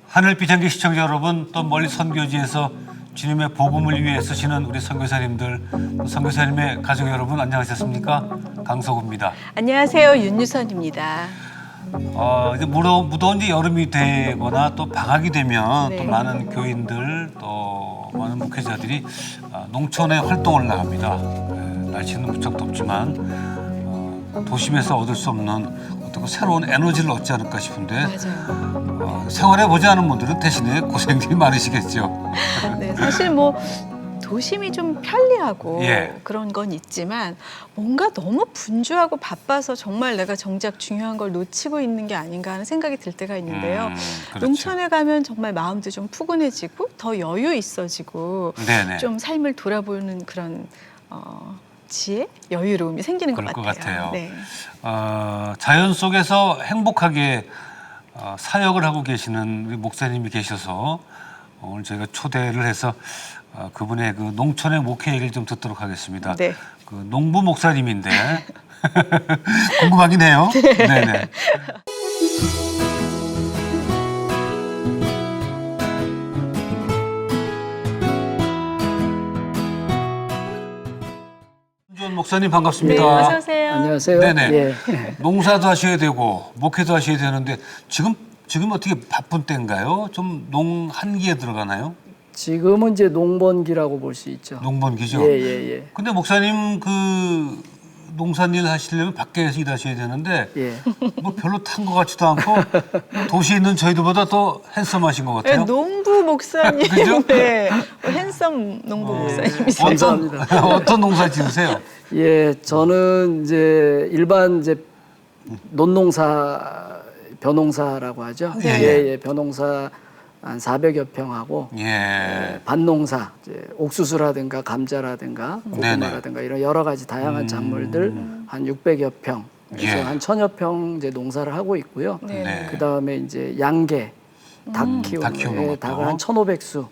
하늘빛 시청자 여러분, 또 멀리 선교지에서 주님의 복음을 위해 쓰시는 우리 선교사님들, 선교사님의 가족 여러분 안녕하셨습니까? 강석우입니다. 안녕하세요, 윤유선입니다. 이제 무더운 이제 여름이 되거나 또 방학이 되면 네. 또 많은 교인들 또 많은 목회자들이 농촌에 활동을 나갑니다. 날씨는 무척 덥지만 도심에서 얻을 수 없는 어떤 새로운 에너지를 얻지 않을까 싶은데 맞아요. 생활해 보지 않은 분들은 대신에 고생들이 많으시겠죠. 네, 사실 뭐 도심이 좀 편리하고 예. 그런 건 있지만 뭔가 너무 분주하고 바빠서 정말 내가 정작 중요한 걸 놓치고 있는 게 아닌가 하는 생각이 들 때가 있는데요. 그렇죠. 농촌에 가면 정말 마음도 좀 푸근해지고 더 여유 있어지고 네네. 좀 삶을 돌아보는 그런 지혜, 여유로움이 생기는 것 그럴 같아요. 것 같아요. 네. 자연 속에서 행복하게 사역을 하고 계시는 우리 목사님이 계셔서 오늘 저희가 초대를 해서 그분의 그 농촌의 목회 얘기를 좀 듣도록 하겠습니다. 네. 그 농부 목사님인데 궁금하긴 해요. 네네. 윤주원 목사님 반갑습니다. 네, 어서 오세요. 안녕하세요. 네네. 예. 농사도 하셔야 되고 목회도 하셔야 되는데 지금 어떻게 바쁜 때인가요? 좀 농 한기에 들어가나요? 지금은 이제 농번기라고 볼 수 있죠. 농번기죠. 예. 근데 목사님 그 농산일 하시려면 밖에서 일하셔야 되는데 예. 뭐 별로 탄 것 같지도 않고 도시에 있는 저희들보다 더 핸섬하신 것 네, 같아요. 농부 목사님, 그죠? 네, 핸섬 농부 목사님이세요. 감사합니다. 어떤 농사 지으세요? 예, 저는 이제 일반 이제 논농사, 벼농사라고 하죠. 네. 예, 벼농사 한 400여 평하고 예. 밭농사, 이제 옥수수라든가 감자라든가 고구마라든가 이런 여러 가지 다양한 작물들 한 600여 평, 그래서 예. 한 1000여 평 이제 농사를 하고 있고요. 네. 그 다음에 이제 양계, 닭 닭 키우는 키우는 것도. 닭을 한 1,500수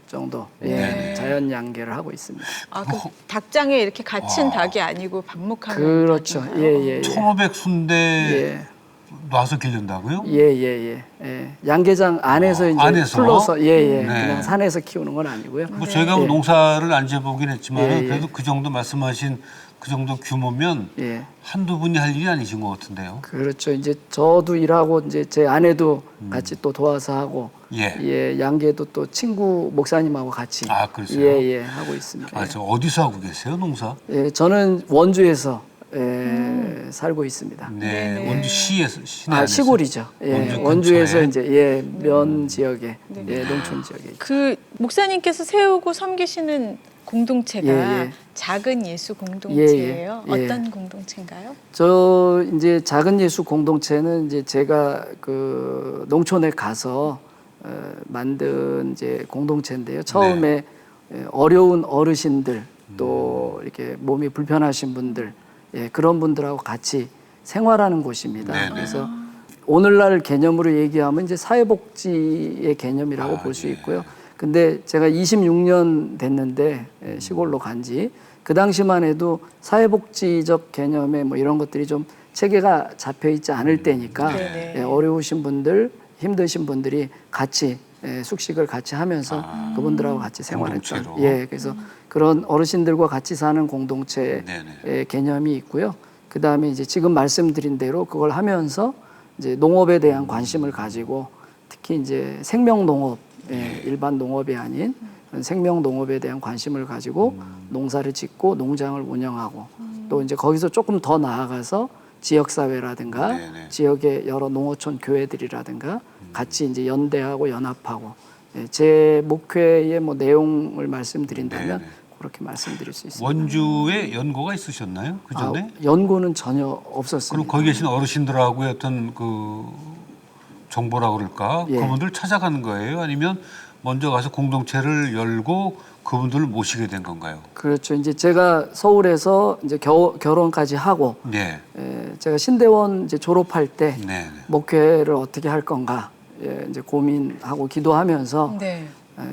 정도 네. 자연 양계를 하고 있습니다. 아, 그 닭장에 이렇게 갇힌 닭이 아니고 방목하는 그렇죠. 닭인가요? 예. 1,500수인데 예. 놔서 기른다고요? 예. 양계장 안에서 이제 안에서? 풀러서 네. 그냥 산에서 키우는 건 아니고요. 뭐 저희가 예. 농사를 안 지어보긴 했지만 예. 그래도 그 정도 말씀하신 그 정도 규모면 예. 한두 분이 할 일이 아니신 것 같은데요. 그렇죠. 이제 저도 일하고 이제 제 아내도 같이 또 도와서 하고 예. 양계도 또 친구 목사님하고 같이 그러세요? 예, 하고 있습니다. 저 어디서 하고 계세요, 농사? 예, 저는 원주에서 살고 있습니다. 네, 네네. 원주시에서 시내 안에서? 시골이죠. 원주 원주에서 근처에? 이제 면 지역에 농촌 지역에 있죠. 그 목사님께서 세우고 섬기시는 공동체가 예. 작은 예수 공동체예요. 예. 어떤 공동체인가요? 저 이제 작은 예수 공동체는 이제 제가 그 농촌에 가서 만든 이제 공동체인데요. 처음에 어려운 어르신들 또 이렇게 몸이 불편하신 분들 그런 분들하고 같이 생활하는 곳입니다. 네네. 그래서 오늘날 개념으로 얘기하면 이제 사회복지의 개념이라고 볼 수 있고요. 근데 제가 26년 됐는데 시골로 간지 그 당시만 해도 사회복지적 개념에 뭐 이런 것들이 좀 체계가 잡혀 있지 않을 때니까 네네. 어려우신 분들, 힘드신 분들이 같이 숙식을 같이 하면서 그분들하고 같이 생활했던 공동체로. 그래서 그런 어르신들과 같이 사는 공동체의 개념이 있고요. 그 다음에 이제 지금 말씀드린 대로 그걸 하면서 이제 농업에 대한 관심을 가지고 특히 이제 생명농업, 일반 농업이 아닌 생명농업에 대한 관심을 가지고 농사를 짓고 농장을 운영하고 또 이제 거기서 조금 더 나아가서 지역사회라든가 지역의 여러 농어촌 교회들이라든가 같이 이제 연대하고 연합하고 제 목회의 뭐 내용을 말씀드린다면 그렇게 말씀드릴 수 있습니다. 원주에 연고가 있으셨나요? 그 전에? 연고는 전혀 없었습니다. 그럼 거기 계신 어르신들하고의 어떤 그 정보라 그럴까? 그분들 찾아가는 거예요? 아니면 먼저 가서 공동체를 열고 그분들을 모시게 된 건가요? 그렇죠. 이제 제가 서울에서 이제 결혼까지 하고 제가 신대원 이제 졸업할 때 목회를 어떻게 할 건가 이제 고민하고 기도하면서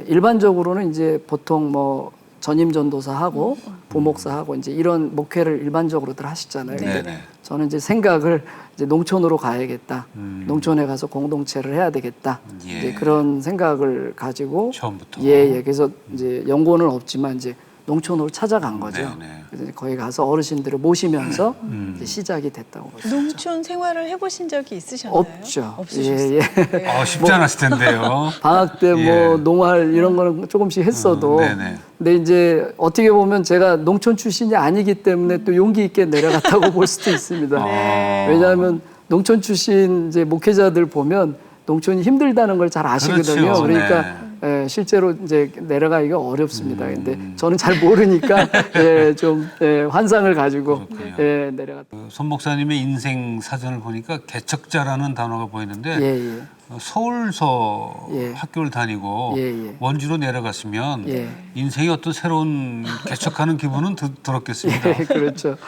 일반적으로는 이제 보통 뭐 전임 전도사하고 부목사하고 이제 이런 목회를 일반적으로들 하시잖아요. 근데 네네. 저는 이제 생각을 이제 농촌으로 가야겠다. 농촌에 가서 공동체를 해야 되겠다. 예. 이제 그런 생각을 가지고 처음부터. 예. 그래서 이제 연고는 없지만 이제 농촌으로 찾아간 거죠. 네네. 그래서 이제 거기 가서 어르신들을 모시면서 이제 시작이 됐다고 보죠. 농촌 생활을 해보신 적이 있으셨나요? 없죠. 없으셨어요. 예. 네. 쉽지 않았을 텐데요. 방학 때 뭐 예. 농활 이런 거는 조금씩 했어도 네네. 근데 이제 어떻게 보면 제가 농촌 출신이 아니기 때문에 또 용기 있게 내려갔다고 볼 수도 있습니다. 네. 왜냐하면 농촌 출신 이제 목회자들 보면 농촌이 힘들다는 걸 잘 아시거든요. 그렇죠. 그러니까 예, 실제로 이제 내려가기가 어렵습니다. 근데 저는 잘 모르니까 예, 좀 환상을 가지고 그렇군요. 내려갔다. 손 목사님의 인생 사전을 보니까 개척자라는 단어가 보이는데 예. 서울서 예. 학교를 다니고 예. 원주로 내려갔으면 예. 인생이 어떤 새로운 개척하는 기분은 들었겠습니다. 예, 그렇죠.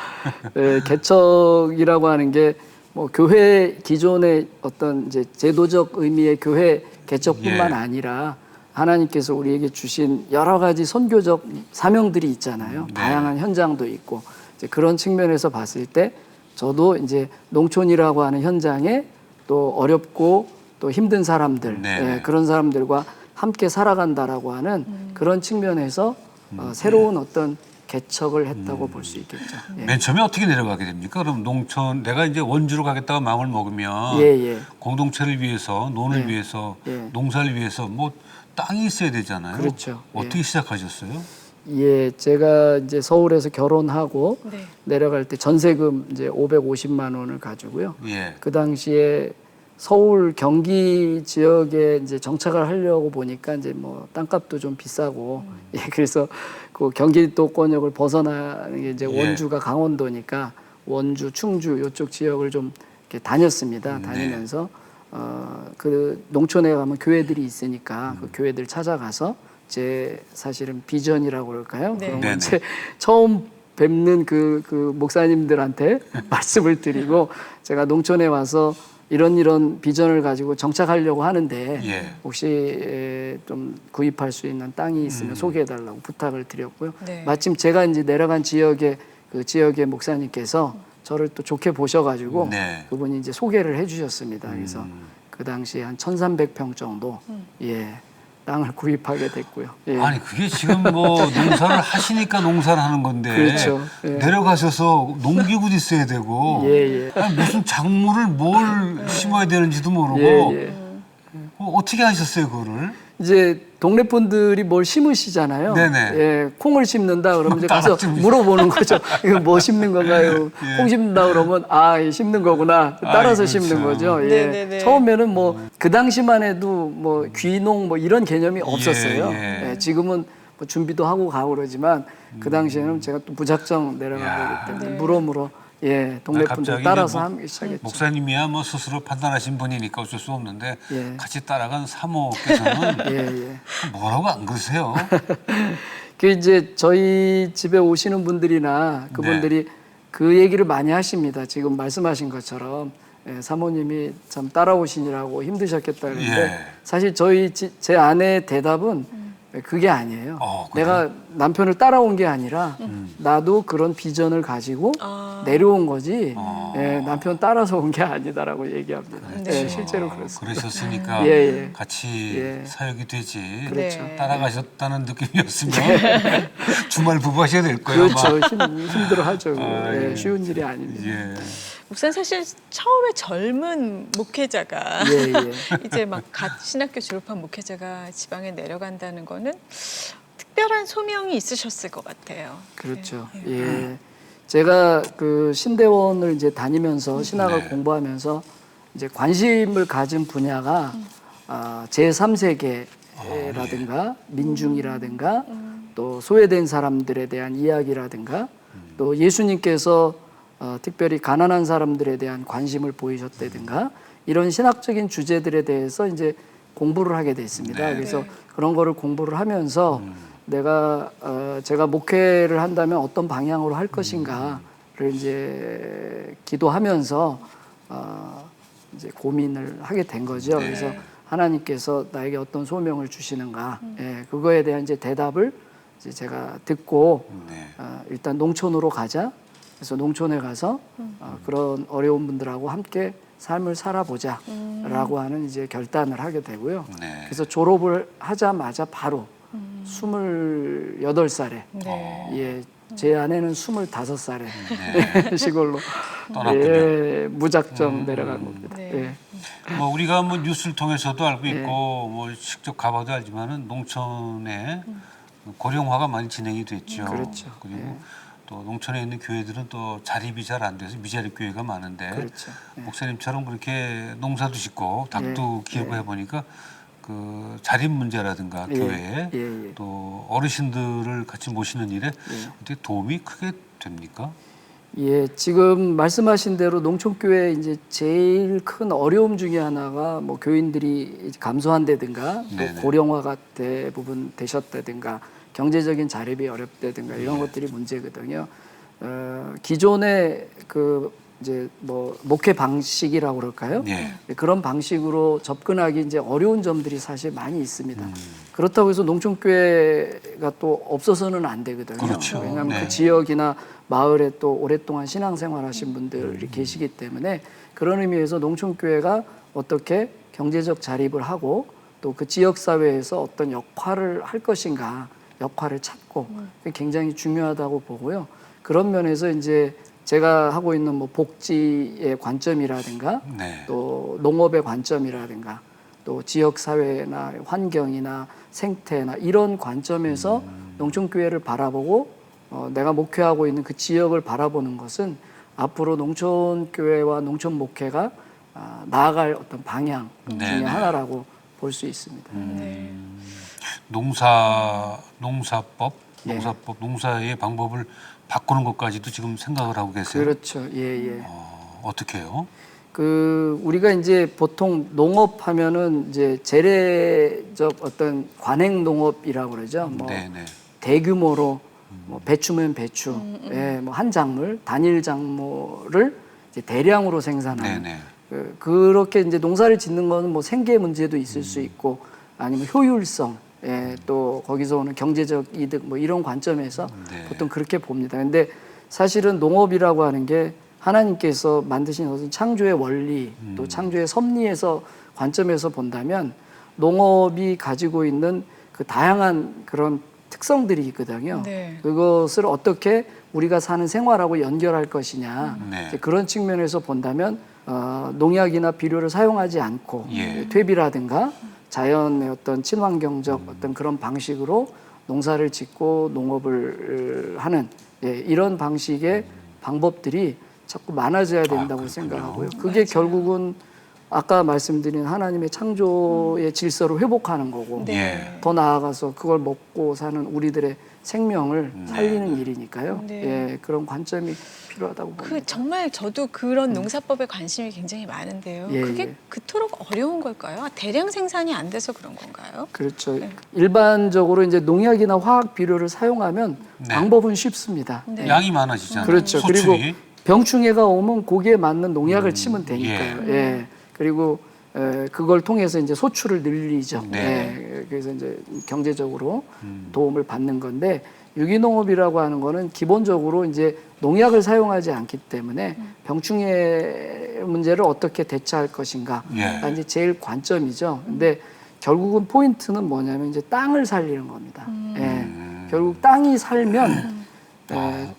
예, 개척이라고 하는 게 뭐 교회 기존의 어떤 이제 제도적 의미의 교회 개척뿐만 예. 아니라 하나님께서 우리에게 주신 여러 가지 선교적 사명들이 있잖아요. 네. 다양한 현장도 있고 이제 그런 측면에서 봤을 때 저도 이제 농촌이라고 하는 현장에 또 어렵고 또 힘든 사람들 네. 그런 사람들과 함께 살아간다라고 하는 그런 측면에서 새로운 어떤 개척을 했다고 볼 수 있겠죠. 예. 맨 처음에 어떻게 내려가게 됩니까? 그럼 농촌 내가 이제 원주로 가겠다고 마음을 먹으면 예. 공동체를 위해서 논을 예. 위해서 예. 농사를 위해서 뭐 땅이 있어야 되잖아요. 그렇죠. 어떻게 시작하셨어요? 예, 제가 이제 서울에서 결혼하고 네. 내려갈 때 전세금 이제 550만 원을 가지고요. 예. 그 당시에 서울 경기 지역에 이제 정착을 하려고 보니까 이제 뭐 땅값도 좀 비싸고 예, 그래서 그 경기도권역을 벗어나는 게 이제 예. 원주가 강원도니까 원주, 충주 이쪽 지역을 좀 이렇게 다녔습니다. 네. 다니면서 그 농촌에 가면 교회들이 있으니까 그 교회들 찾아가서 제 사실은 비전이라고 그럴까요? 네. 그런 네네. 거 이제 처음 뵙는 그 목사님들한테 말씀을 드리고 제가 농촌에 와서 이런 비전을 가지고 정착하려고 하는데 예. 혹시 좀 구입할 수 있는 땅이 있으면 소개해달라고 부탁을 드렸고요. 네. 마침 제가 이제 내려간 지역의 그 지역의 목사님께서 저를 또 좋게 보셔가지고 네. 그분이 이제 소개를 해주셨습니다. 그래서 그 당시에 한 1,300평 정도 땅을 구입하게 됐고요. 예. 아니 그게 지금 뭐 농사를 하시니까 농사를 하는 건데 그렇죠. 예. 내려가셔서 농기구도 있어야 되고 예. 아니, 무슨 작물을 뭘 심어야 되는지도 모르고 예. 어떻게 하셨어요 그거를? 이제 동네 분들이 뭘 심으시잖아요. 네네. 예, 콩을 심는다 그러면 이제 가서 따라주고 물어보는 거죠. 이거 뭐 심는 건가요? 예. 콩 심는다 그러면 심는 거구나. 따라서 그렇죠. 심는 거죠. 예. 네네네. 처음에는 뭐 그 당시만 해도 뭐 귀농 뭐 이런 개념이 없었어요. 예. 예, 지금은 뭐 준비도 하고 가고 그러지만 그 당시에는 제가 또 무작정 내려가기 때문에 네. 물어물어 동네 분들 갑자기 따라서 이제 하기 시작했죠. 목사님이야 뭐 스스로 판단하신 분이니까 어쩔 수 없는데 예. 같이 따라간 사모께서는 예. 뭐라고 안 그러세요? 그 이제 저희 집에 오시는 분들이나 그분들이 그 얘기를 많이 하십니다. 지금 말씀하신 것처럼 사모님이 참 따라오시느라고 힘드셨겠다 그러는데 예. 사실 제 아내의 대답은 그게 아니에요. 그래요? 내가 남편을 따라온 게 아니라 나도 그런 비전을 가지고 내려온 거지 남편 따라서 온 게 아니다라고 얘기합니다. 네. 실제로 그렇습니다. 그러셨으니까 예. 같이 사역이 되지. 그렇죠. 네. 따라가셨다는 느낌이었으면 주말 부부 하셔야 될 거예요. 그렇죠. 힘들어하죠. 예. 쉬운 일이 아닙니다. 예. 목사님 사실 처음에 젊은 목회자가 이제 막 갓 신학교 졸업한 목회자가 지방에 내려간다는 거는 특별한 소명이 있으셨을 것 같아요. 그렇죠. 예. 제가 그 신대원을 이제 다니면서 신학을 공부하면서 이제 관심을 가진 분야가 제3세계라든가 민중이라든가 또 소외된 사람들에 대한 이야기라든가 또 예수님께서 특별히 가난한 사람들에 대한 관심을 보이셨다든가 이런 신학적인 주제들에 대해서 이제 공부를 하게 됐습니다. 네. 그래서 그런 거를 공부를 하면서 제가 목회를 한다면 어떤 방향으로 할 것인가를 이제 기도하면서 이제 고민을 하게 된 거죠. 네. 그래서 하나님께서 나에게 어떤 소명을 주시는가, 그거에 대한 이제 대답을 이제 제가 듣고 네. 일단 농촌으로 가자. 그래서 농촌에 가서 그런 어려운 분들하고 함께 삶을 살아보자라고 하는 이제 결단을 하게 되고요. 네. 그래서 졸업을 하자마자 바로 28살에 네. 예, 제 아내는 25살에 네. 시골로 떠났군요. 예, 무작정 내려간 겁니다. 네. 예. 뭐 우리가 뭐 뉴스를 통해서도 알고 있고 뭐 직접 가봐도 알지만은 농촌에 고령화가 많이 진행이 됐죠. 그렇죠. 그리고 예. 또 농촌에 있는 교회들은 또 자립이 잘 안 돼서 미자립 교회가 많은데 그렇죠. 예. 목사님처럼 그렇게 농사도 짓고 닭도 키우고 해보니까 그 자립 문제라든가 예. 교회에 예, 예. 또 어르신들을 같이 모시는 일에 어떻게 도움이 크게 됩니까? 예, 지금 말씀하신 대로 농촌교회 이제 제일 큰 어려움 중에 하나가 뭐 교인들이 감소한다든가 네네. 또 고령화가 대부분 되셨다든가 경제적인 자립이 어렵다든가 이런 것들이 문제거든요. 기존의 그 이제 뭐 목회 방식이라고 그럴까요? 네. 그런 방식으로 접근하기 이제 어려운 점들이 사실 많이 있습니다. 그렇다고 해서 농촌교회가 또 없어서는 안 되거든요. 그렇죠. 왜냐하면 네. 그 지역이나 마을에 또 오랫동안 신앙생활하신 분들이 계시기 때문에 그런 의미에서 농촌교회가 어떻게 경제적 자립을 하고 또 그 지역사회에서 어떤 역할을 할 것인가 역할을 찾고 그게 굉장히 중요하다고 보고요. 그런 면에서 이제 제가 하고 있는 뭐 복지의 관점이라든가 네. 또 농업의 관점이라든가 또 지역 사회나 환경이나 생태나 이런 관점에서 농촌교회를 바라보고 내가 목회하고 있는 그 지역을 바라보는 것은 앞으로 농촌교회와 농촌 목회가 나아갈 어떤 방향 중에 네네. 하나라고 볼 수 있습니다. 네. 농사법, 농사의 방법을 바꾸는 것까지도 지금 생각을 하고 계세요. 그렇죠. 예, 예. 어떻게 해요? 그 우리가 이제 보통 농업하면은 이제 재래적 어떤 관행 농업이라고 그러죠. 뭐 네네. 대규모로 뭐 배추면 배추, 예, 뭐 한 작물, 단일 작물을 이제 대량으로 생산하는. 네네. 그렇게 이제 농사를 짓는 거는 뭐 생계 문제도 있을 수 있고 아니면 효율성, 예, 또 거기서 오는 경제적 이득 뭐 이런 관점에서 네. 보통 그렇게 봅니다. 근데 사실은 농업이라고 하는 게 하나님께서 만드신 어떤 창조의 원리 또 창조의 섭리에서 관점에서 본다면 농업이 가지고 있는 그 다양한 그런 특성들이 있거든요. 네. 그것을 어떻게 우리가 사는 생활하고 연결할 것이냐 네. 이제 그런 측면에서 본다면 농약이나 비료를 사용하지 않고 예. 퇴비라든가 자연의 어떤 친환경적 어떤 그런 방식으로 농사를 짓고 농업을 하는 이런 방식의 방법들이 자꾸 많아져야 된다고 생각하고요. 그게 결국은 아까 말씀드린 하나님의 창조의 질서를 회복하는 거고 네. 더 나아가서 그걸 먹고 사는 우리들의 생명을 살리는 일이니까요. 네. 예, 그런 관점이 필요하다고 봅니다. 그 정말 저도 그런 농사법에 관심이 굉장히 많은데요. 예, 그게 예. 그토록 어려운 걸까요? 대량 생산이 안 돼서 그런 건가요? 그렇죠. 일반적으로 이제 농약이나 화학 비료를 사용하면 네. 방법은 쉽습니다. 네. 양이 많아지잖아요. 그렇죠. 소출이. 그리고 병충해가 오면 거기에 맞는 농약을 치면 되니까요. 예. 그리고 그걸 통해서 이제 소출을 늘리죠. 네. 예. 그래서 이제 경제적으로 도움을 받는 건데 유기농업이라고 하는 거는 기본적으로 이제 농약을 사용하지 않기 때문에 병충해 문제를 어떻게 대처할 것인가. 예. 이제 제일 관점이죠. 근데 결국은 포인트는 뭐냐면 이제 땅을 살리는 겁니다. 예. 결국 땅이 살면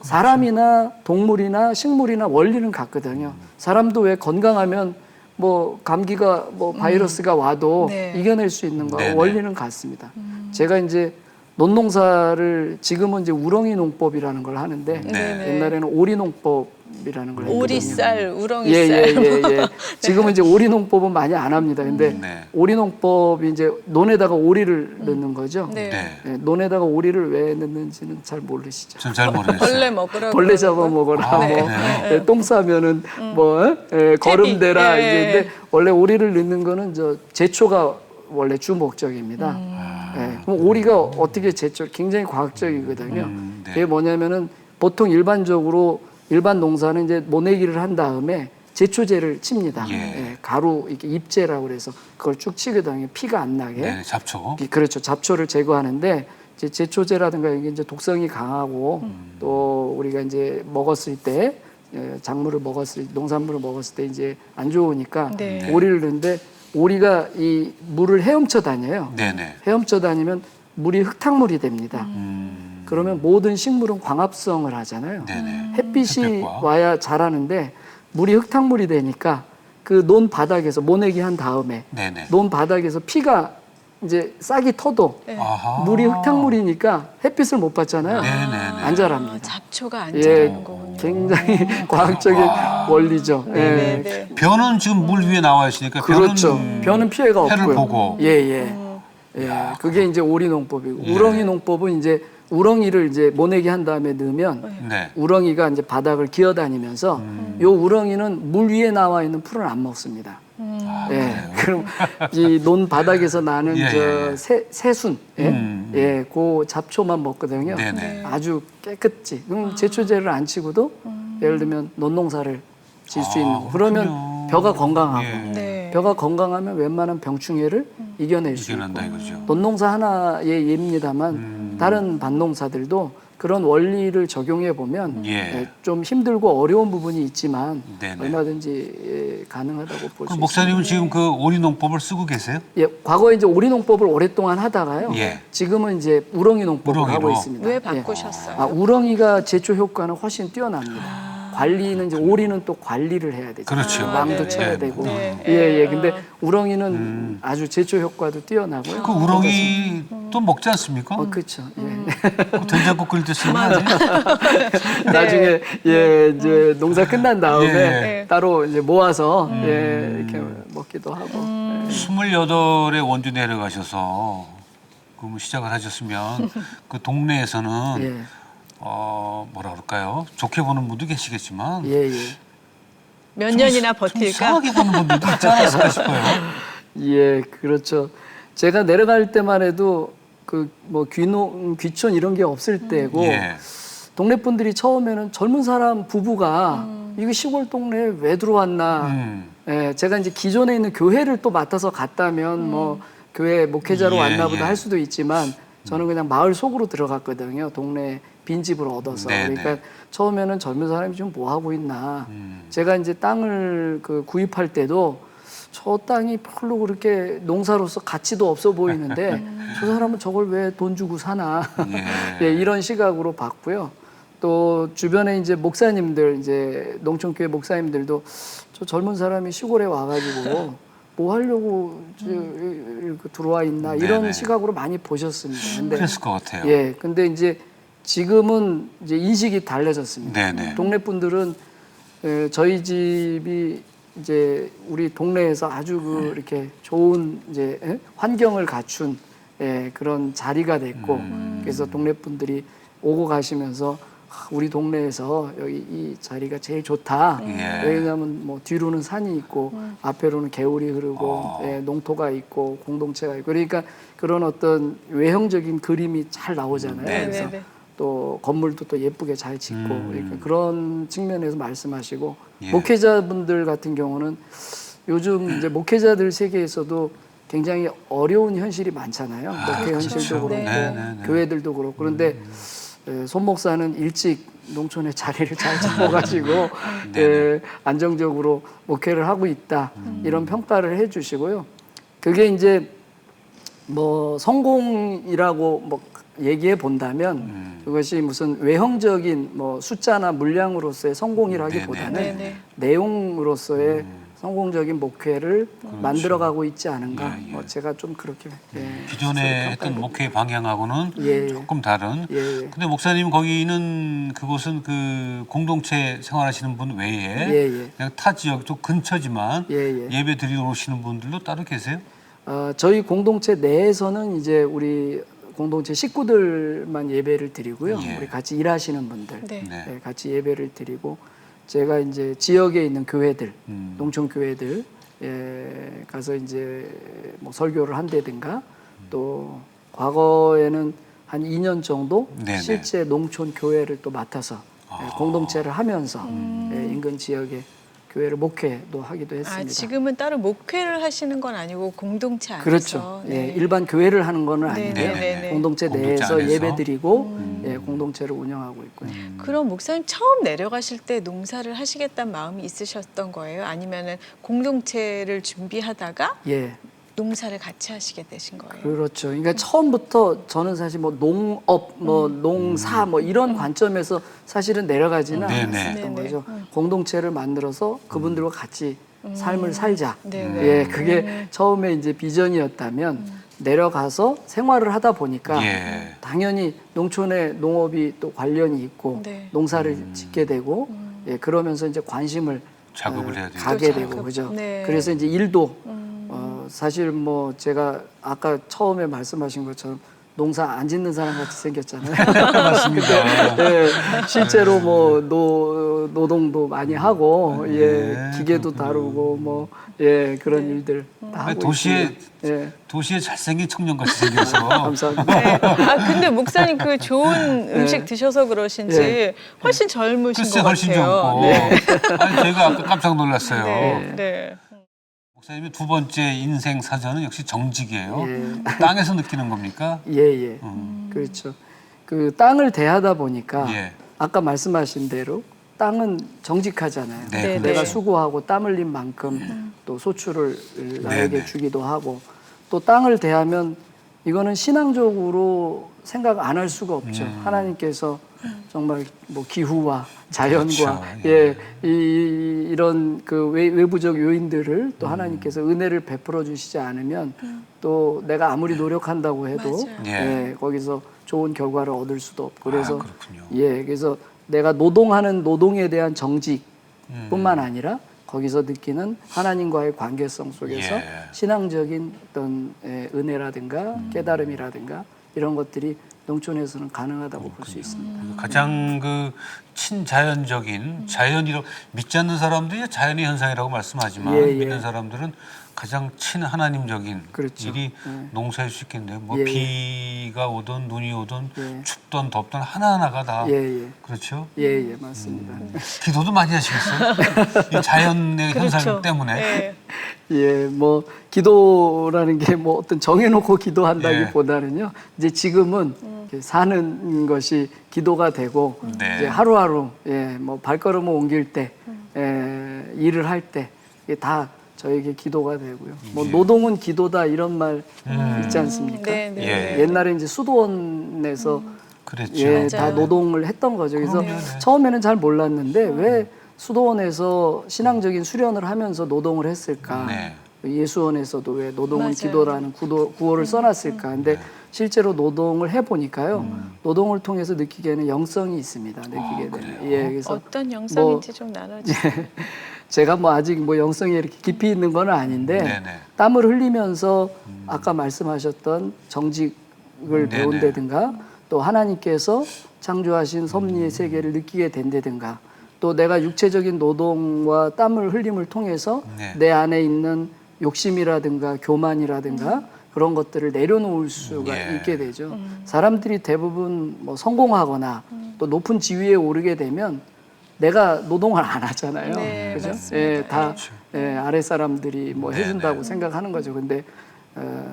사람이나 동물이나 식물이나 원리는 같거든요. 사람도 왜 건강하면 뭐 감기가 뭐 바이러스가 와도 네. 이겨낼 수 있는 거 네네. 원리는 같습니다. 제가 이제 논농사를 지금은 이제 우렁이 농법이라는 걸 하는데 네네. 옛날에는 오리 농법이라는 걸 했거든요. 오리쌀, 우렁이쌀. 예. 지금은 이제 오리 농법은 많이 안 합니다. 근데 네. 오리 농법이 이제 논에다가 오리를 넣는 거죠. 네. 네. 예, 논에다가 오리를 왜 넣는지는 잘 모르시죠. 전 잘 모르겠어요. 벌레 먹으라고. 벌레 잡아 먹어라. 아, 뭐 네. 똥 싸면은 뭐 거름대라 퇴비. 이제 근데 원래 오리를 넣는 거는 저 제초가 원래 주 목적입니다. 그럼 오리가 어떻게 제초? 굉장히 과학적이거든요. 네. 그게 뭐냐면은 보통 일반적으로 일반 농사는 이제 모내기를 한 다음에 제초제를 칩니다. 예. 가루 이렇게 잎제라고 그래서 그걸 쭉 치거든요. 피가 안 나게. 네, 잡초. 그렇죠. 잡초를 제거하는데 이제 제초제라든가 이게 이제 독성이 강하고 또 우리가 이제 먹었을 때 작물을 먹었을 농산물을 먹었을 때 이제 안 좋으니까 네. 오리를 넣는데 오리가 이 물을 헤엄쳐 다녀요. 네네. 헤엄쳐 다니면 물이 흙탕물이 됩니다. 그러면 모든 식물은 광합성을 하잖아요. 네네. 햇빛이 햇빛과. 와야 자라는데 물이 흙탕물이 되니까 그 논 바닥에서 모내기 한 다음에 네네. 논 바닥에서 피가 이제 싹이 터도 네. 아하. 물이 흙탕물이니까 햇빛을 못 받잖아요. 네네네. 안 자랍니다. 잡초가 안 예, 자라는 거군요. 굉장히 과학적인 원리죠. 예. 네네네. 벼는 지금 물 위에 나와 있으니까 그렇죠. 벼는 벼는 피해가 해를 없고요. 보고. 예, 예. 예. 그게 이제 오리 농법이고 우렁이 농법은 이제 우렁이를 이제 모내기 한 다음에 넣으면 네. 우렁이가 이제 바닥을 기어다니면서 요 우렁이는 물 위에 나와 있는 풀은 안 먹습니다. 예. 그럼 이 논 바닥에서 나는 예, 예. 저 새순, 예, 그 잡초만 먹거든요. 네네. 아주 깨끗이. 그럼 제초제를 안 치고도 예를 들면 논농사를 질 수 있는. 거. 그러면 그렇군요. 벼가 건강하고 예. 네. 벼가 건강하면 웬만한 병충해를 이겨낼 수 있고. 이겨낸다 이거죠. 논농사 하나의 예입니다만 다른 밭농사들도 그런 원리를 적용해 보면 예. 좀 힘들고 어려운 부분이 있지만 네네. 얼마든지 가능하다고 볼 수 그럼 있습니다. 목사님은 지금 그 오리 농법을 쓰고 계세요? 예, 과거에 이제 오리 농법을 오랫동안 하다가요. 예. 지금은 이제 우렁이 농법을 우렁이로. 하고 있습니다. 왜 예. 바꾸셨어요? 아, 우렁이가 제초 효과는 훨씬 뛰어납니다. 관리는 이제 오리는 또 관리를 해야 되죠. 그렇죠. 왕도 네네. 쳐야 네. 되고. 네. 예, 예. 근데 우렁이는 아주 제초 효과도 뛰어나고요. 그 우렁이 또 먹지 않습니까? 그렇죠. 예. 그 된장국 끓일 때 쓰는 거 아니에요? 나중에 예 이제 농사 끝난 다음에 예. 따로 이제 모아서 예 이렇게 먹기도 하고. 28에 원주 내려가셔서 그럼 시작을 하셨으면 그 동네에서는 예. 뭐라 그럴까요? 좋게 보는 분도 계시겠지만 예, 예. 몇 년이나 좀 버틸까? 이상하게 보는 분들도 있지 않았을까 싶어요. 예, 그렇죠. 제가 내려갈 때만 해도 그 뭐 귀촌 이런 게 없을 때고 예. 동네 분들이 처음에는 젊은 사람 부부가 이거 시골 동네에 왜 들어왔나. 예, 제가 이제 기존에 있는 교회를 또 맡아서 갔다면 뭐 교회 목회자로 예, 왔나 보다 예. 할 수도 있지만 저는 그냥 마을 속으로 들어갔거든요. 동네 빈집을 얻어서. 네, 그러니까 네. 처음에는 젊은 사람이 좀 뭐 하고 있나. 제가 이제 땅을 그 구입할 때도 저 땅이 별로 그렇게 농사로서 가치도 없어 보이는데 저 사람은 저걸 왜 돈 주고 사나. 예. 예, 이런 시각으로 봤고요. 또 주변에 이제 목사님들, 이제 농촌교회 목사님들도 저 젊은 사람이 시골에 와가지고 뭐 하려고 이렇게 들어와 있나 이런 네네. 시각으로 많이 보셨습니다. 근데 그랬을 것 같아요. 예, 근데 이제 지금은 이제 인식이 달라졌습니다. 네네. 동네 분들은 저희 집이 이제 우리 동네에서 아주 그 이렇게 좋은 이제 환경을 갖춘 그런 자리가 됐고 그래서 동네 분들이 오고 가시면서 우리 동네에서 여기 이 자리가 제일 좋다. 예. 왜냐하면 뭐 뒤로는 산이 있고 앞에로는 개울이 흐르고 농토가 있고 공동체가 있고 그러니까 그런 어떤 외형적인 그림이 잘 나오잖아요. 네. 그래서 네네. 또 건물도 또 예쁘게 잘 짓고 그러니까 그런 측면에서 말씀하시고 예. 목회자분들 같은 경우는 요즘 이제 목회자들 세계에서도 굉장히 어려운 현실이 많잖아요. 목회 현실도 그렇고 네. 교회들도 그렇고 그런데 손 목사는 일찍 농촌에 자리를 잘 잡아가지고 안정적으로 목회를 하고 있다 이런 평가를 해주시고요. 그게 이제 뭐 성공이라고 뭐 얘기해 본다면 그것이 무슨 외형적인 뭐 숫자나 물량으로서의 성공이라기보다는 네네. 내용으로서의 성공적인 목회를 만들어가고 있지 않은가. 예, 예. 뭐 제가 좀 그렇게 기존에 했던 목회 방향하고는 예. 조금 다른. 예. 근데 목사님 거기는 그곳은 그 공동체 생활하시는 분 외에 예. 그냥 타 지역 쪽 근처지만 예. 예배 드리러 오시는 분들도 따로 계세요? 저희 공동체 내에서는 이제 우리 공동체 식구들만 예배를 드리고요. 예. 우리 같이 일하시는 분들 네. 네. 같이 예배를 드리고 제가 이제 지역에 있는 교회들, 농촌 교회들 가서 이제 뭐 설교를 한다든가 또 과거에는 한 2년 정도 네네. 실제 농촌 교회를 또 맡아서 공동체를 하면서 인근 지역에 교회를 목회도 하기도 했습니다. 아, 지금은 따로 목회를 하시는 건 아니고 공동체 안에서. 그렇죠. 네. 예, 일반 교회를 하는 거는 네, 아닌데요. 네, 네, 네. 공동체 공동체 내에서 안에서? 예배드리고 예, 공동체를 운영하고 있고요. 그럼 목사님 처음 내려가실 때 농사를 하시겠다는 마음이 있으셨던 거예요? 아니면은 공동체를 준비하다가 예, 농사를 같이 하시게 되신 거예요? 그렇죠. 그러니까 처음부터 저는 사실 뭐 농업, 뭐 농사 뭐 이런 관점에서 사실은 내려가지는 네네. 않았었던 네네. 거죠. 공동체를 만들어서 그분들과 같이 삶을 살자. 네네. 예, 그게 처음에 이제 비전이었다면 내려가서 생활을 하다 보니까 예. 당연히 농촌에 농업이 또 관련이 있고 네. 농사를 짓게 되고 예, 그러면서 이제 관심을 작업을 해야 되죠. 가게 또 되고 작업. 그죠. 네. 그래서 이제 일도 사실 뭐 제가 아까 처음에 말씀하신 것처럼 농사 안 짓는 사람 같이 생겼잖아요. 맞습니다. 예, 실제로 뭐 노동도 많이 하고 예, 네, 기계도 다루고 뭐 예, 그런 일들 다 하고 도시에 있습니다. 예, 도시에 잘생긴 청년같이 생겨서 감사합니다. 네. 아 근데 목사님 그 좋은 음식 드셔서 그러신지 네. 훨씬 젊으신 글쎄 것 훨씬 같아요. 젊고 네. 아니 제가 아까 깜짝 놀랐어요. 네. 네. 목사님의 두 번째 인생 사전은 역시 정직이에요. 예. 땅에서 느끼는 겁니까? 예, 예. 그렇죠. 그 땅을 대하다 보니까 예. 아까 말씀하신 대로 땅은 정직하잖아요. 네, 네, 내가 네. 수고하고 땀 흘린 만큼 또 소출을 나에게 네. 주기도 하고 또 땅을 대하면 이거는 신앙적으로 생각 안 할 수가 없죠. 하나님께서 정말 뭐 기후와 자연과 그렇죠. 예, 이런 그 외부적 요인들을 또 하나님께서 은혜를 베풀어 주시지 않으면 또 내가 아무리 노력한다고 해도 맞아요. 예. 예, 거기서 좋은 결과를 얻을 수도 없고 그래서 그렇군요. 예, 그래서 내가 노동하는 노동에 대한 정직뿐만 아니라 거기서 느끼는 하나님과의 관계성 속에서 예. 신앙적인 어떤 은혜라든가 깨달음이라든가 이런 것들이 농촌에서는 가능하다고 볼 수 있습니다. 가장 그 친자연적인 자연이라고 믿지 않는 사람들이 자연의 현상이라고 말씀하지만 예, 예. 믿는 사람들은 가장 친하나님적인 그렇죠. 일이 예. 농사일 수 있겠네요. 뭐 예, 비가 오든 눈이 오든 예. 춥든 덥든 하나하나가 다 예, 예. 그렇죠. 예, 예, 맞습니다. 기도도 많이 하시겠어요? 이 자연의 현상 그렇죠. 때문에. 네. 예, 뭐 기도라는 게 뭐 어떤 정해놓고 기도한다기보다는요. 이제 지금은 이렇게 사는 것이 기도가 되고 네. 이제 하루하루 예, 뭐 발걸음을 옮길 때 일을 할 때 이게 다 저에게 기도가 되고요. 뭐 노동은 기도다 이런 말 있지 않습니까? 네, 네. 예. 옛날에 이제 수도원에서 그랬죠. 예, 다 맞아요. 노동을 했던 거죠. 그래서 그럼요, 네. 처음에는 잘 몰랐는데 왜 수도원에서 신앙적인 수련을 하면서 노동을 했을까? 네. 예수원에서도 왜 노동은 맞아요. 기도라는 구호를 써놨을까? 근데 실제로 노동을 해보니까요. 노동을 통해서 느끼게는 영성이 있습니다. 느끼게 되는. 예, 그래서 어떤 영상인지 좀 나눠주세요. 제가 뭐 아직 뭐 영성이 이렇게 깊이 있는 건 아닌데 네네. 땀을 흘리면서 아까 말씀하셨던 정직을 배운다든가 또 하나님께서 창조하신 섭리의 세계를 느끼게 된다든가 또 내가 육체적인 노동과 땀을 흘림을 통해서 네. 내 안에 있는 욕심이라든가 교만이라든가 그런 것들을 내려놓을 수가 예. 있게 되죠. 사람들이 대부분 뭐 성공하거나 또 높은 지위에 오르게 되면 내가 노동을 안 하잖아요. 네, 그죠? 맞습니다. 예, 다 예, 아래 사람들이 뭐 해준다고 생각하는 거죠. 근데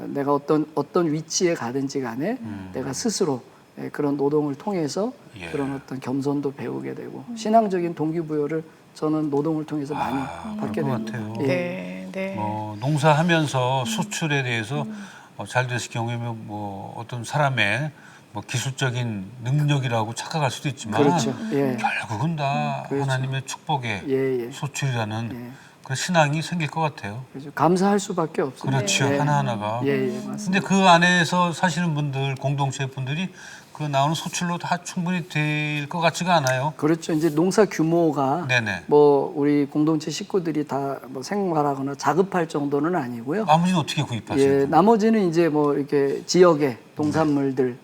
내가 어떤 위치에 가든지 간에 내가 스스로 예, 그런 노동을 통해서 예. 그런 어떤 겸손도 배우게 되고 신앙적인 동기부여를 저는 노동을 통해서 많이 받게 그럴 것 됩니다. 같아요. 예. 네, 네. 농사하면서 수출에 대해서 잘 됐을 경우에는 뭐 어떤 사람의 뭐 기술적인 능력이라고 착각할 수도 있지만 그렇죠. 예. 결국은 다 그렇죠. 하나님의 축복의 예, 예. 소출이라는 예. 그런 신앙이 생길 것 같아요. 그렇죠. 감사할 수밖에 없습니다. 그렇죠. 예. 하나하나가. 예, 예, 맞습니다. 근데 그 안에서 사시는 분들, 공동체 분들이 그 나오는 소출로 다 충분히 될 것 같지가 않아요. 그렇죠. 이제 농사 규모가 네네. 뭐 우리 공동체 식구들이 다 뭐 생활하거나 자급할 정도는 아니고요. 나머지는 어떻게 구입하세요? 예, 나머지는 이제 뭐 이렇게 지역의 동산물들을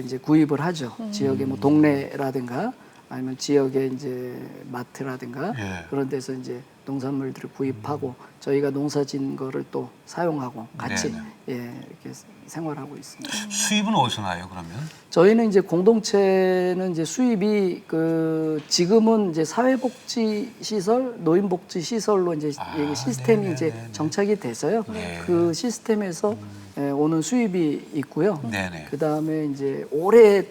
이제 구입을 하죠. 지역의 뭐 동네라든가 아니면 지역의 이제 마트라든가 예. 그런 데서 이제 농산물들을 구입하고 저희가 농사진 거를 또 사용하고 같이 네네. 예, 이렇게 생활하고 있습니다. 수입은 어디서 나요, 그러면? 저희는 이제 공동체는 이제 수입이 그 지금은 이제 사회복지 시설, 노인복지 시설로 이제 이게 시스템이 네네네네. 이제 정착이 돼서요. 네. 그 시스템에서 오는 수입이 있고요. 네네. 그 다음에 이제 오래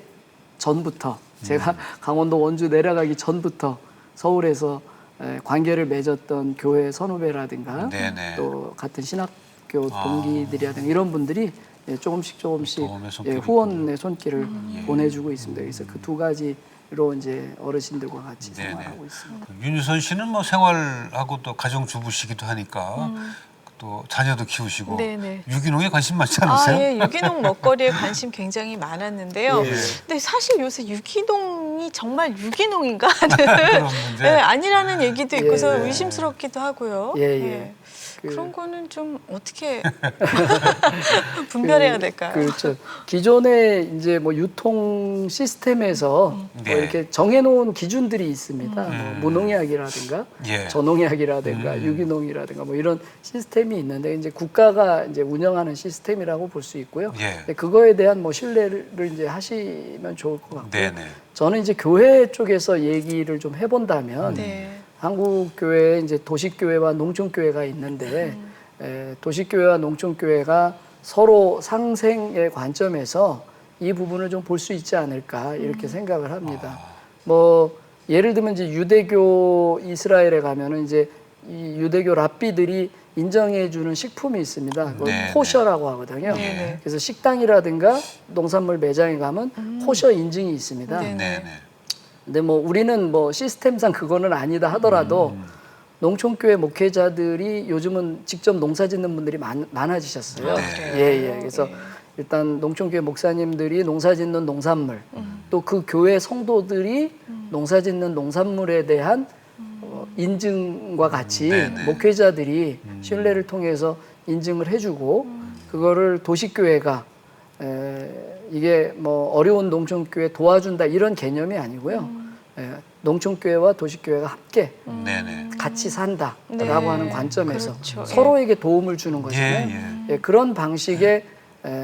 전부터 제가 강원도 원주 내려가기 전부터 서울에서 관계를 맺었던 교회 선후배라든가 네네. 또 같은 신학교 동기들이라든가 이런 분들이 조금씩 도움의 손길이 후원의 손길을 보내주고 있습니다. 그래서 그 두 가지로 이제 어르신들과 같이 네네. 생활하고 있습니다. 윤유선 씨는 뭐 생활하고 또 가정주부시기도 하니까 또 자녀도 키우시고 네네. 유기농에 관심 많지 않으세요? 아, 예, 유기농 먹거리에 관심 굉장히 많았는데요. 예. 근데 사실 요새 유기농이 정말 유기농인가 하는 그런 문제. 네, 아니라는 얘기도 있고서 예. 의심스럽기도 하고요. 예, 예. 그런 거는 좀 어떻게 분별해야 될까요? 그렇죠. 기존의 이제 뭐 유통 시스템에서 네. 뭐 이렇게 정해놓은 기준들이 있습니다. 뭐 무농약이라든가 예. 저농약이라든가 유기농이라든가 뭐 이런 시스템이 있는데 이제 국가가 이제 운영하는 시스템이라고 볼 수 있고요. 예. 근데 그거에 대한 뭐 신뢰를 이제 하시면 좋을 것 같고. 네네. 저는 이제 교회 쪽에서 얘기를 좀 해본다면 네. 한국 교회에 이제 도시교회와 농촌교회가 있는데 도시교회와 농촌교회가 서로 상생의 관점에서 이 부분을 좀 볼 수 있지 않을까 이렇게 생각을 합니다. 뭐 예를 들면 이제 유대교 이스라엘에 가면은 이제 이 유대교 랍비들이 인정해주는 식품이 있습니다. 그걸 네, 코셔라고 하거든요. 네. 그래서 식당이라든가 농산물 매장에 가면 코셔 인증이 있습니다. 네. 네네. 근데 뭐 우리는 뭐 시스템상 그거는 아니다 하더라도 농촌교회 목회자들이 요즘은 직접 농사짓는 분들이 많아지셨어요. 네. 예. 그래서 네. 일단 농촌교회 목사님들이 농사짓는 농산물 또 그 교회 성도들이 농사짓는 농산물에 대한 인증과 같이 네네. 목회자들이 신뢰를 통해서 인증을 해주고 그거를 도시교회가 이게 뭐 어려운 농촌교회 도와준다 이런 개념이 아니고요. 농촌교회와 도시교회가 함께 네네. 같이 산다라고 네. 하는 관점에서 그렇죠. 서로에게 도움을 주는 거잖아요. 예. 그런 방식의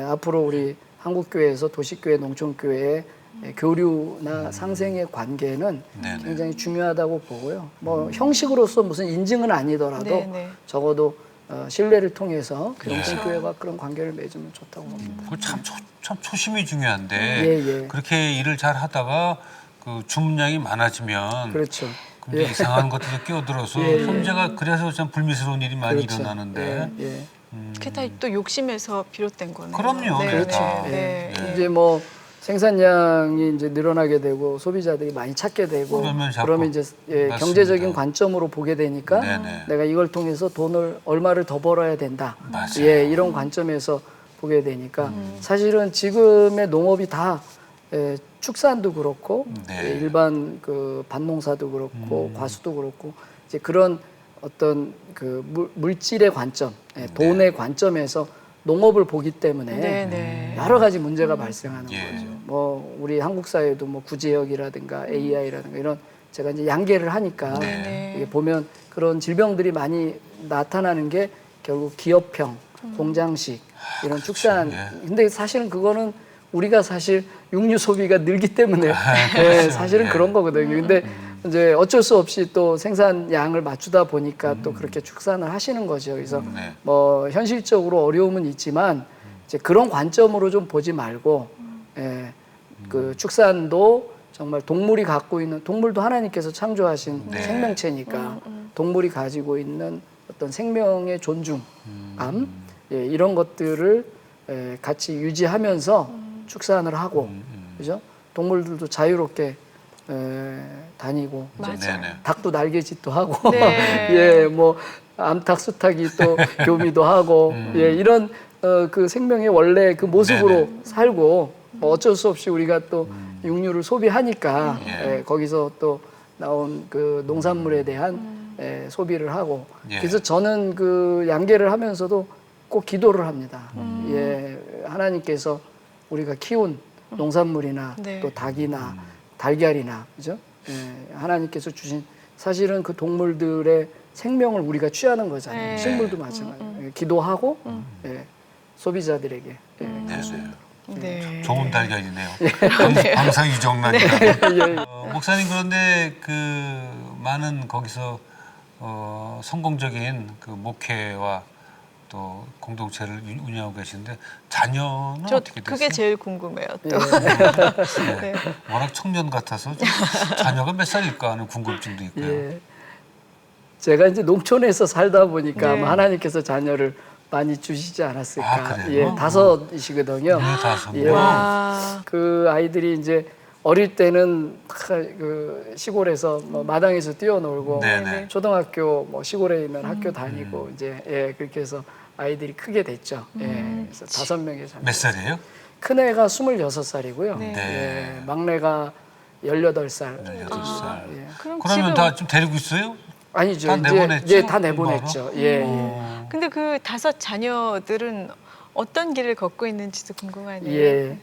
앞으로 우리 한국교회에서 도시교회, 농촌교회의 교류나 상생의 관계는 네네. 굉장히 중요하다고 보고요. 뭐 형식으로서 무슨 인증은 아니더라도 네네. 적어도 신뢰를 통해서 그렇죠. 농촌교회가 그런 관계를 맺으면 좋다고 봅니다. 그 참 초심이 중요한데 예. 그렇게 일을 잘 하다가 그 주문량이 많아지면 그렇죠. 근데 이상한 것들이 끼어들어서 현재가 그래서 참 불미스러운 일이 많이 그렇죠. 일어나는데 예. 그게 다 또 욕심에서 비롯된 거네요. 그럼요. 네, 그렇죠. 네, 네. 이제 뭐 생산량이 이제 늘어나게 되고 소비자들이 많이 찾게 되고 그러면 이제 맞습니다. 경제적인 관점으로 보게 되니까 네네. 내가 이걸 통해서 돈을 얼마를 더 벌어야 된다. 맞아요. 이런 관점에서 보게 되니까 사실은 지금의 농업이 다 축산도 그렇고 네. 일반 그 밭농사도 그렇고 과수도 그렇고 이제 그런 어떤 그 물질의 관점, 돈의 관점에서 농업을 보기 때문에 네. 여러 가지 문제가 발생하는 예. 거죠. 뭐 우리 한국 사회도 뭐 구제역이라든가 AI라든가 이런 제가 이제 양계를 하니까 네. 이게 보면 그런 질병들이 많이 나타나는 게 결국 기업형, 공장식 이런 축산. 예. 근데 사실은 그거는 우리가 사실 육류 소비가 늘기 때문에 사실은 그런 거거든요. 근데 이제 어쩔 수 없이 또 생산량을 맞추다 보니까 또 그렇게 축산을 하시는 거죠. 그래서 네. 뭐 현실적으로 어려움은 있지만 이제 그런 관점으로 좀 보지 말고 그 축산도 정말 동물이 갖고 있는 동물도 하나님께서 창조하신 네. 생명체니까 동물이 가지고 있는 어떤 생명의 존중감 이런 것들을 같이 유지하면서 축산을 하고 그죠? 동물들도 자유롭게 다니고 맞아요. 네네. 닭도 날개짓도 하고 네. 뭐 암탉 수탉이 또 교미도 하고 이런 그 생명의 원래 그 모습으로 네네. 살고 뭐 어쩔 수 없이 우리가 또 육류를 소비하니까 거기서 또 나온 그 농산물에 대한 소비를 하고 예. 그래서 저는 그 양계를 하면서도 꼭 기도를 합니다. 하나님께서 우리가 키운 농산물이나 네. 또 닭이나 달걀이나 그죠? 하나님께서 주신 사실은 그 동물들의 생명을 우리가 취하는 거잖아요. 네. 식물도 마찬가지. 기도하고 소비자들에게 네. 좋은 달걀이네요. 항상 유정란이. 목사님 그런데 그 많은 거기서 성공적인 그 목회와 또 공동체를 운영하고 계신데 자녀는 저 어떻게 됐어요? 그게 제일 궁금해요. 또. 네. 워낙 청년 같아서 좀 자녀가 몇 살일까 하는 궁금증도 있고요. 예. 제가 이제 농촌에서 살다 보니까 네. 아마 하나님께서 자녀를 많이 주시지 않았을까. 아, 그래요? 예, 5이시거든요. 네, 5. 예. 와. 그 아이들이 이제 어릴 때는 그 시골에서 뭐 마당에서 뛰어놀고 네네. 초등학교 뭐 시골에 있는 학교 다니고 이제 그렇게 해서 아이들이 크게 됐죠. 그래서 5명의 자녀. 몇 살이에요? 큰 애가 26살이고요. 네. 네. 막내가 18살. 18살. 예. 그럼 그러면 지금 다 좀 데리고 있어요? 아니죠. 다 이제 내보냈죠? 예, 다 내보냈죠. 예. 근데 그 5 자녀들은 어떤 길을 걷고 있는지도 궁금하네요. 예.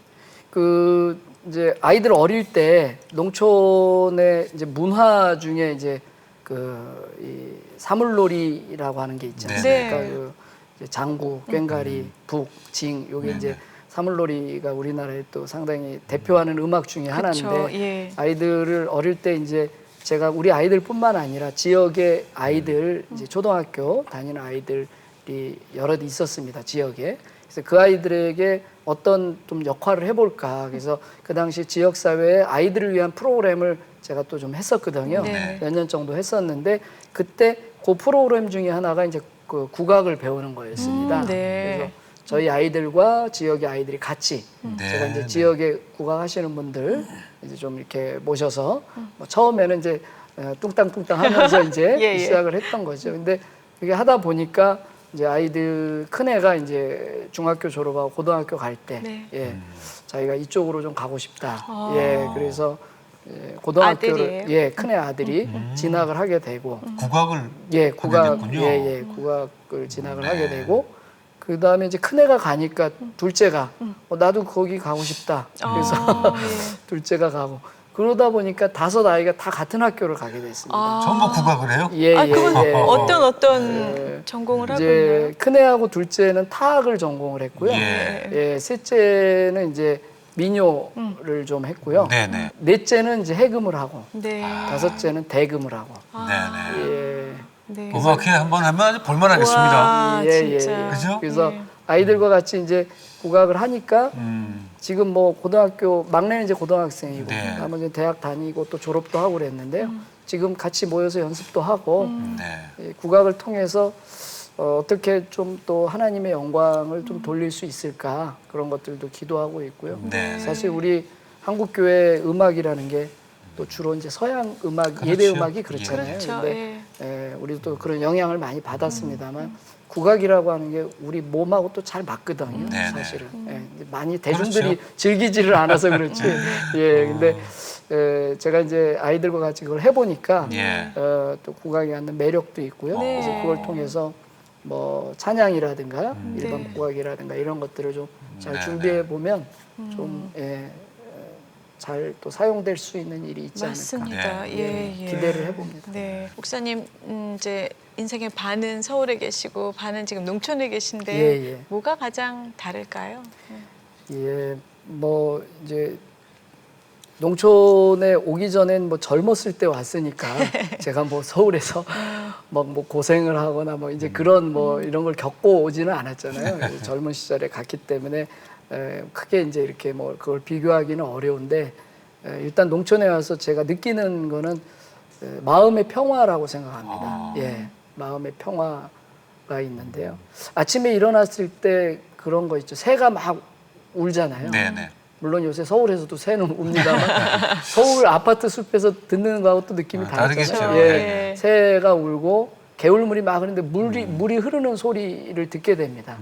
그 이제 아이들 어릴 때 농촌의 이제 문화 중에 이제 그 이 사물놀이라고 하는 게 있잖아요. 네. 그러니까 그 이제 장구, 꽹과리, 북, 징 요게 네네. 이제 사물놀이가 우리나라의 또 상당히 대표하는 음악 중에 그쵸, 하나인데 예. 아이들을 어릴 때 이제 제가 우리 아이들뿐만 아니라 지역의 아이들 이제 초등학교 다니는 아이들이 여럿 있었습니다. 지역에. 그래서 그 아이들에게 어떤 좀 역할을 해볼까. 그래서 그 당시 지역 사회에 아이들을 위한 프로그램을 제가 또 좀 했었거든요. 네. 몇 년 정도 했었는데 그때 그 프로그램 중에 하나가 이제 그 국악을 배우는 거였습니다. 네. 그래서 저희 아이들과 지역의 아이들이 같이 네, 제가 이제 네. 지역에 국악하시는 분들 이제 좀 이렇게 모셔서 뭐 처음에는 이제 뚱땅뚱땅 하면서 이제 예, 예. 시작을 했던 거죠. 근데 이게 하다 보니까 이제 아이들 큰 애가 이제 중학교 졸업하고 고등학교 갈 때 네. 자기가 이쪽으로 좀 가고 싶다. 아. 예, 그래서 고등학교를 아들이에요? 큰애 아들이 진학을 하게 되고 국악을 국악 하게 됐군요. 국악을 진학을 네. 하게 되고 그 다음에 이제 큰애가 가니까 둘째가 나도 거기 가고 싶다. 그래서 둘째가 가고 그러다 보니까 5 아이가 다 같은 학교를 가게 됐습니다. 전부 국악을 해요? 예, 그건 예. 어떤 전공을 하고 있나요? 이제 큰애하고 둘째는 타악을 전공을 했고요. 예. 셋째는 이제 민요를 좀 했고요. 네네. 넷째는 이제 해금을 하고 네. 5째는 대금을 하고. 네네. 예. 네. 음악회 한번 하면 아주 볼만하겠습니다. 와, 예, 진짜. 그죠? 그래서 네. 아이들과 같이 이제 국악을 하니까 지금 뭐 고등학교 막내는 이제 고등학생이고 네. 나머지는 대학 다니고 또 졸업도 하고 그랬는데요. 지금 같이 모여서 연습도 하고 네. 국악을 통해서 어떻게 좀 또 하나님의 영광을 좀 돌릴 수 있을까 그런 것들도 기도하고 있고요. 네. 사실 우리 한국 교회 음악이라는 게 또 주로 이제 서양 음악 그렇죠. 예배 음악이 그렇잖아요. 그렇죠. 근데 우리도 또 그런 영향을 많이 받았습니다만 국악이라고 하는 게 우리 몸하고 또 잘 맞거든요. 네네. 사실은 이제 많이 대중들이 그렇죠. 즐기지를 않아서 그렇지. 근데 제가 이제 아이들과 같이 그걸 해보니까 예. 또 국악이 갖는 매력도 있고요. 네. 그래서 그걸 통해서 뭐 찬양이라든가 일반 네. 국악이라든가 이런 것들을 좀 잘 네네. 준비해 보면 좀 잘 또 사용될 수 있는 일이 있지 않을까. 맞습니다. 네. 예, 예. 기대를 해봅니다. 네, 목사님 이제 인생의 반은 서울에 계시고 반은 지금 농촌에 계신데 예. 뭐가 가장 다를까요? 뭐 이제 농촌에 오기 전엔 뭐 젊었을 때 왔으니까 제가 뭐 서울에서 막 뭐 고생을 하거나 뭐 이제 그런 뭐 이런 걸 겪고 오지는 않았잖아요. 젊은 시절에 갔기 때문에 크게 이제 이렇게 뭐 그걸 비교하기는 어려운데 일단 농촌에 와서 제가 느끼는 거는 마음의 평화라고 생각합니다. 마음의 평화가 있는데요. 아침에 일어났을 때 그런 거 있죠. 새가 막 울잖아요. 네네. 물론 요새 서울에서도 새는 웁니다만 서울 아파트 숲에서 듣는 거하고 또 느낌이 다르겠죠. 다르잖아요. 예. 새가 울고 개울물이 막 흐르는데 물이 흐르는 소리를 듣게 됩니다.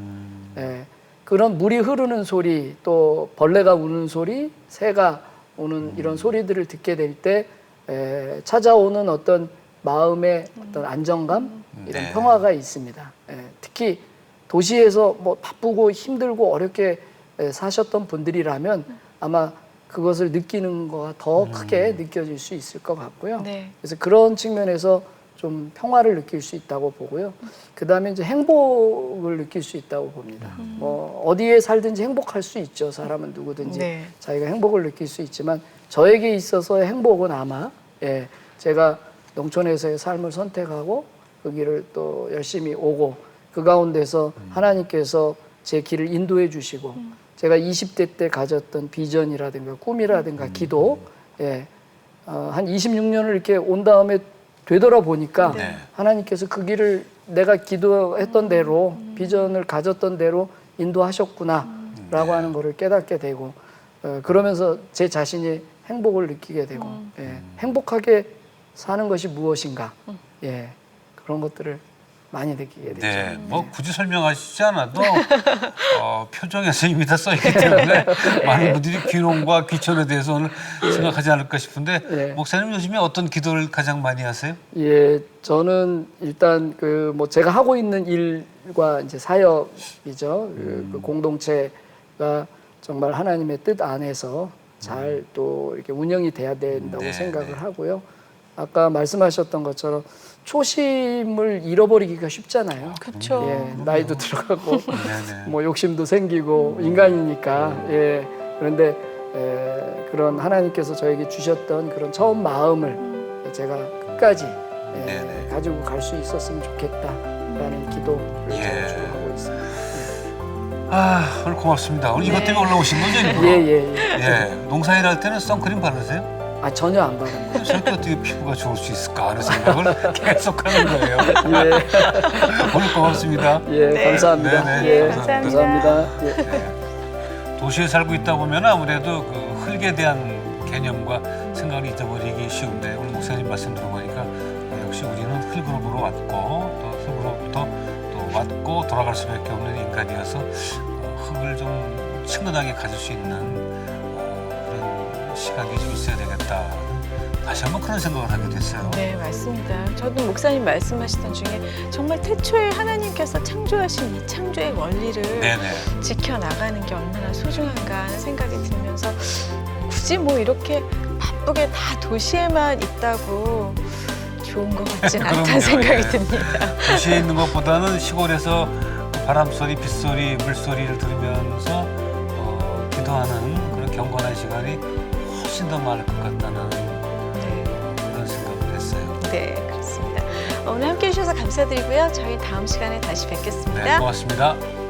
그런 물이 흐르는 소리, 또 벌레가 우는 소리, 새가 우는 이런 소리들을 듣게 될 때 찾아오는 어떤 마음의 어떤 안정감, 이런 네. 평화가 있습니다. 특히 도시에서 뭐 바쁘고 힘들고 어렵게 사셨던 분들이라면 아마 그것을 느끼는 거가 더 크게 느껴질 수 있을 것 같고요. 네. 그래서 그런 측면에서 좀 평화를 느낄 수 있다고 보고요. 그 다음에 이제 행복을 느낄 수 있다고 봅니다. 뭐 어디에 살든지 행복할 수 있죠. 사람은 누구든지 네. 자기가 행복을 느낄 수 있지만 저에게 있어서의 행복은 아마 제가 농촌에서의 삶을 선택하고 그 길을 또 열심히 오고 그 가운데서 하나님께서 제 길을 인도해 주시고 제가 20대 때 가졌던 비전이라든가 꿈이라든가 기도 한 26년을 이렇게 온 다음에 되돌아보니까 네. 하나님께서 그 길을 내가 기도했던 대로 비전을 가졌던 대로 인도하셨구나라고 하는 것을 깨닫게 되고 그러면서 제 자신이 행복을 느끼게 되고 행복하게 사는 것이 무엇인가 그런 것들을 많이 느끼게 되죠. 네, 뭐 굳이 설명하시지 않아도 표정에서 이미 다 써있기 때문에 많은 분들이 귀농과 귀촌에 대해서 오늘 생각하지 않을까 싶은데 목사님 요즘에 어떤 기도를 가장 많이 하세요? 예, 저는 일단 그 뭐 제가 하고 있는 일과 이제 사역이죠. 그 공동체가 정말 하나님의 뜻 안에서 잘 또 이렇게 운영이 돼야 된다고 생각을 하고요. 아까 말씀하셨던 것처럼 초심을 잃어버리기가 쉽잖아요. 그렇죠. 나이도 들어가고 뭐 욕심도 생기고 인간이니까 그런데 그런 하나님께서 저에게 주셨던 그런 처음 마음을 제가 끝까지 가지고 갈 수 있었으면 좋겠다라는 기도를 제가 주로 하고 있습니다. 아, 오늘 고맙습니다. 오늘 이것 때문에 올라오신 거죠, 일부러? 예. 농사일 할 때는 선크림 바르세요? 전혀 안 바릅니다. 저렇게 어떻게 피부가 좋을 수 있을까 하는 생각을 계속 하는 거예요. 오늘 고맙습니다. 감사합니다. 감사합니다. 도시에 살고 있다 보면 아무래도 그 흙에 대한 개념과 생각을 잊어버리기 쉬운데 오늘 목사님 말씀 들어보니까 역시 우리는 흙으로부터 왔고 또 흙으로부터 또 왔고 돌아갈 수밖에 없는 인간이어서 흙을 좀 친근하게 가질 수 있는 그런 시각이 좀 있어야 되겠다. 다시 한번 그런 생각을 하게 됐어요. 네, 맞습니다. 저도 목사님 말씀하시던 중에 정말 태초에 하나님께서 창조하신 이 창조의 원리를 지켜나가는 게 얼마나 소중한가 하는 생각이 들면서 굳이 뭐 이렇게 바쁘게 다 도시에만 있다고 좋은 것 같진 않다는 생각이 듭니다. 도시에 있는 것보다는 시골에서 바람소리, 빗소리, 물소리를 들으면서 기도하는 그런 경건한 시간이 훨씬 더 많을 것 같다는 그런 생각을 했어요. 네, 그렇습니다. 오늘 함께해 주셔서 감사드리고요. 저희 다음 시간에 다시 뵙겠습니다. 네, 고맙습니다.